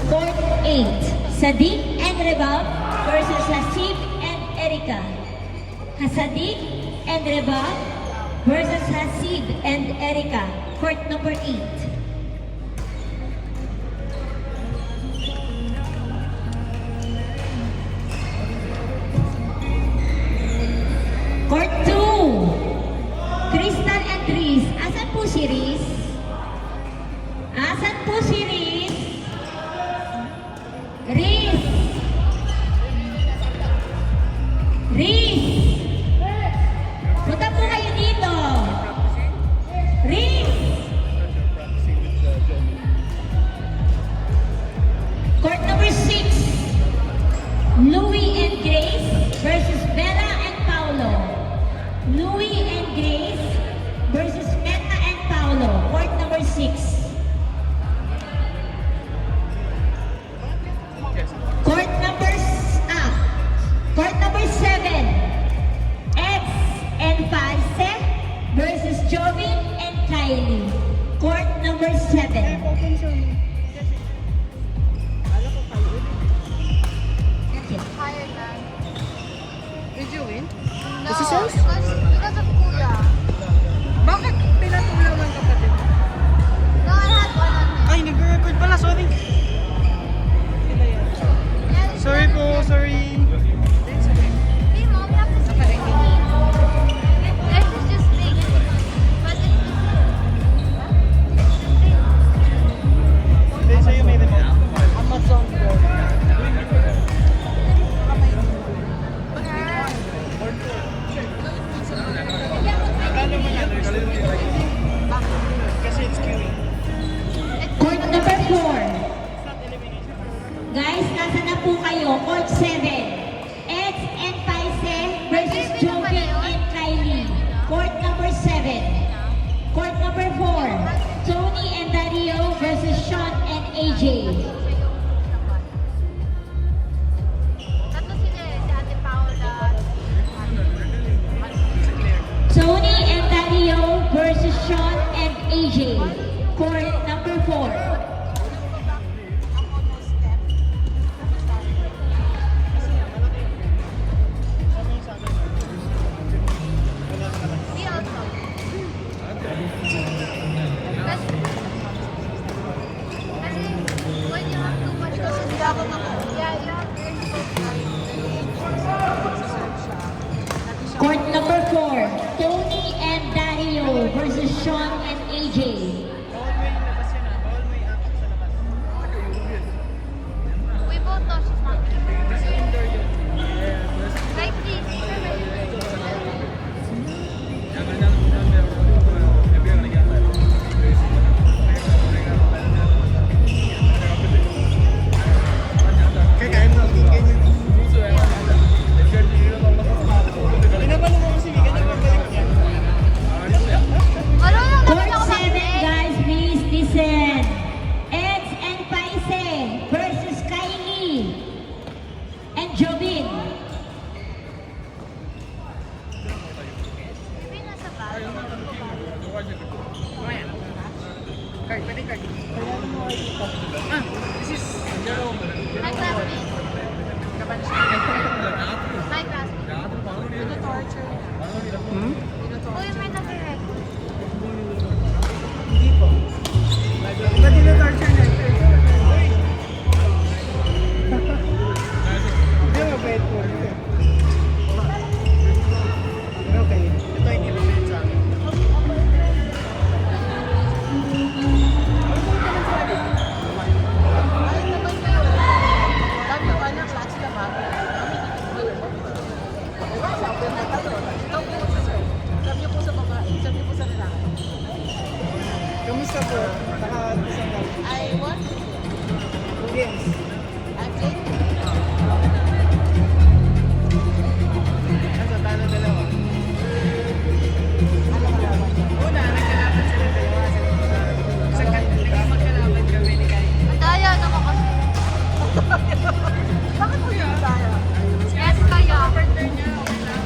Court 8, Sadiq and Rebab versus Hasib and Erica. Sadiq and Rebab versus Hasib and Erica. Court number 8. Court 2, Crystal and Riz. Asan po si Riz? Asan po si Riz? Riz! Riz! Punta po kayo dito. Riz! Court number 6, Louie and Grace versus Bella and Paulo. Louie and Grace versus Meta and Paulo. Court number 6. Court number 7, Eds and False versus Jovin and Kylie. Court number 7. Did you win? No, This is yours? because of Kuya. Bakit pinatulaw ng kapatid? No, I had one on me. Ay, nag-record pala, sorry. Sila yan. Yeah, Sorry po, sorry. Hey, Mom, we have to see this is just big. But it's Hindi, sa'yo may remote. Amazon Go. Kasi it's queuing. Court number 4. Guys, nasa na po kayo? Court 7, Eds and Paise versus Jovin and Kylie. Court number 7. Court number 4, Tony and Dario versus Sean and AJ. tatlo sila eh, si Ate Paula. Tony and Dario versus Sean and AJ. Court number 4. Me also. Kasi when you have too much kasi hindi ako yeah, you have to Court number 4, Tony and Dario versus Sean and AJ. Bawal may labas yun ah. Bawal may apat sa labas. We both know she's not gonna Kasi indoor yun. like this. Pinapalo mo kasi ganyan pabalik niya. Ano lang Court naman ako 7, mag-play? guys, please listen. Eds and Paise versus Kylie and Jovin. Maybe nasa bag. Card, pwede card. Ah, this is Jerome. My classmate. Kabansi. My classmate. Torture. Hmm? Uy, may nag-record. Hindi po. Ba't ino-torture na ito? Hindi, mabait po. Okay, ito hindi mabait sa akin. Ay, naman ko yun. Dami ko anak, klase ka ba? Sabi niyo po sa babae, sabi niyo po sa lalaki. Kamusta po? Naka-isang gabi. I what? Games. I played. Nasa talo dalawa. Una, nagkalaban sila dalawa. Isang naging magkalaban kami ni Kai. Ang daya naman kasi. Bakit po yun? Yes, kaya. Partner niya, okay lang.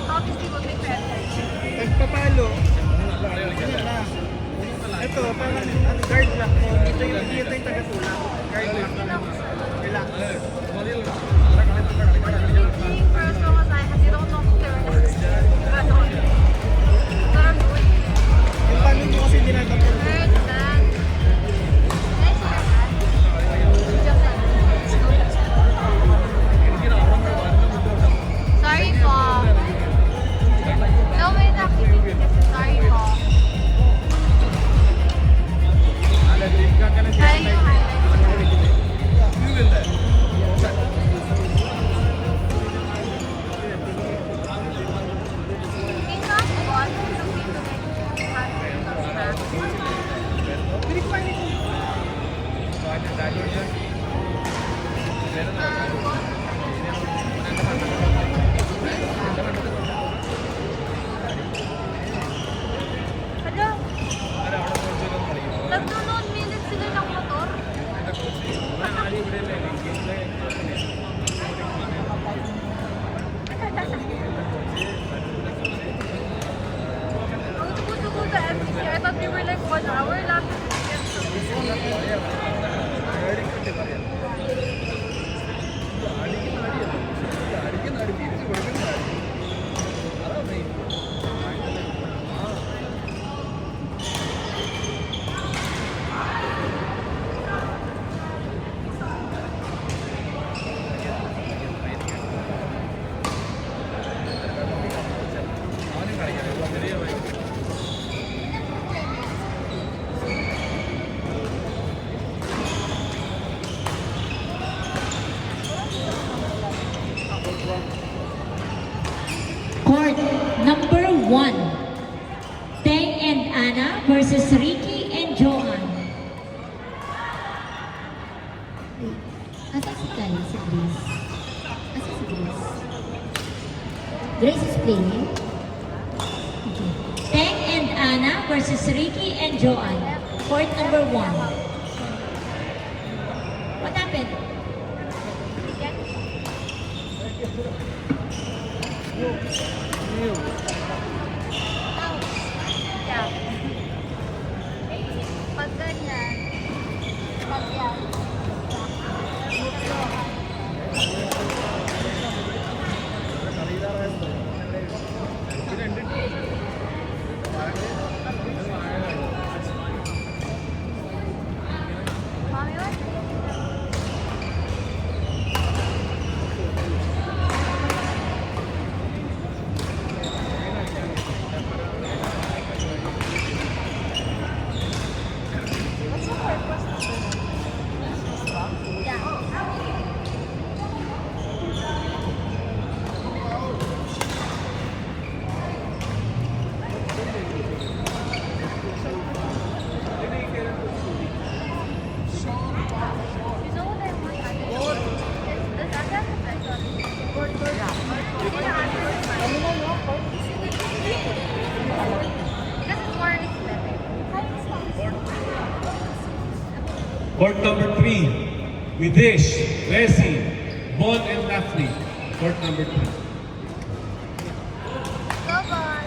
Obviously, we'll make friends. Nagpapalo. Ganyan na. Ito, parang guard lang mo. Dito yung tagatulak. Guard lang. Relax. Being for as long as I have, you don't know who they're but I'm doing it. Yung paano mo kasi dinatapos. Heard that. Nice to hear that. Just like sorry po. No, may activity kasi. Sorry po. Kaya yung in that one, the people that have Hello? Nagnonood minutes sila ng motor? Ang tugo-tugo sa MCC, I thought we were like 1 hour lang. Court number 1. Teng and Anna versus Ricky and Joanne. Asa si Kyle? Si Grace? Asa si Grace? Grace is playing? Okay. Teng and Anna versus Ricky and Joanne. Court number 1. What happened? Yeah. Pag ganyan, pag yan. Mami, what? What's the purpose of it? Yeah. You know what I want? This Aga has mentioned. You can answer this because it's more aesthetic. Court number 3, Widish, Resi, Bon and Daphne. Court number 3. Go, Bon.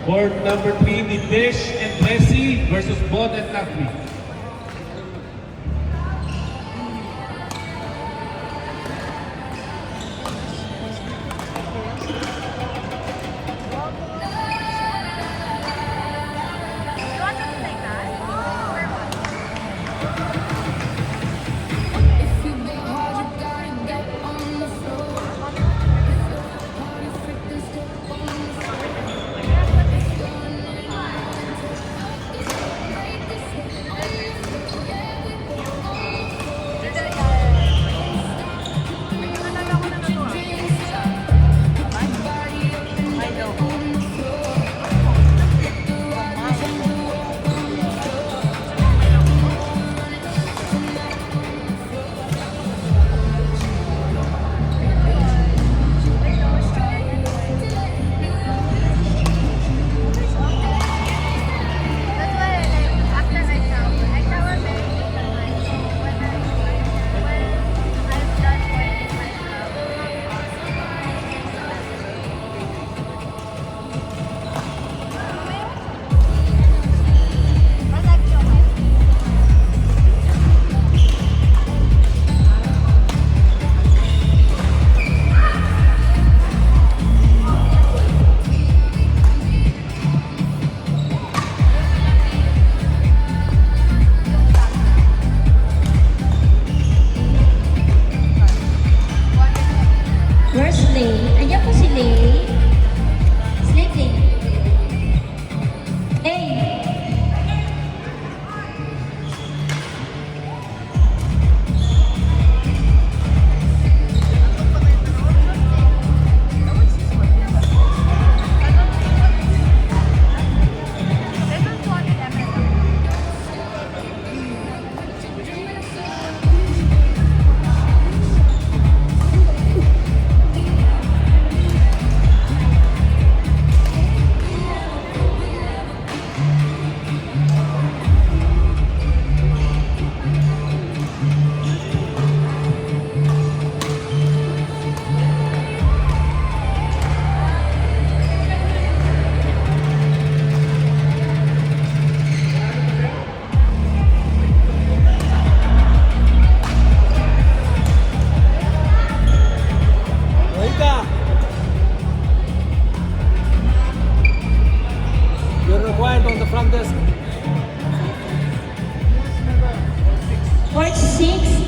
Court number 3, Widish and Resi versus Bon and Daphne. You want something like that? Or what? If you go hard, you gotta get on the floor. Party freak, then step on the floor. It's going on. It's break this.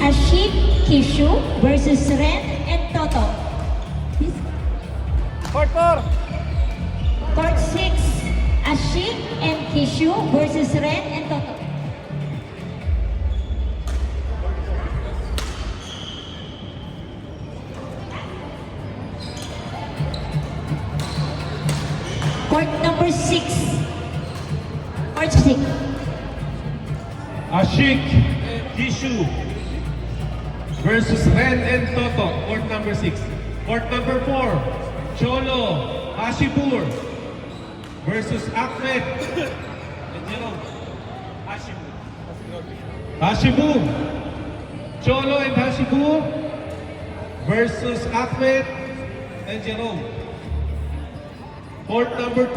Ashik Kishu versus Ren and Toto. Court 4. Court 6, Ashik and Kishu versus Ren and Toto. Court number 6. Court 6. Ashik Kishu versus Ren and Toto, court number 6. Court number 4, Cholo Hashipur versus Ahmed and Jerome. Hashibu. Cholo and Hashibu versus Ahmed and Jerome. Court number 2.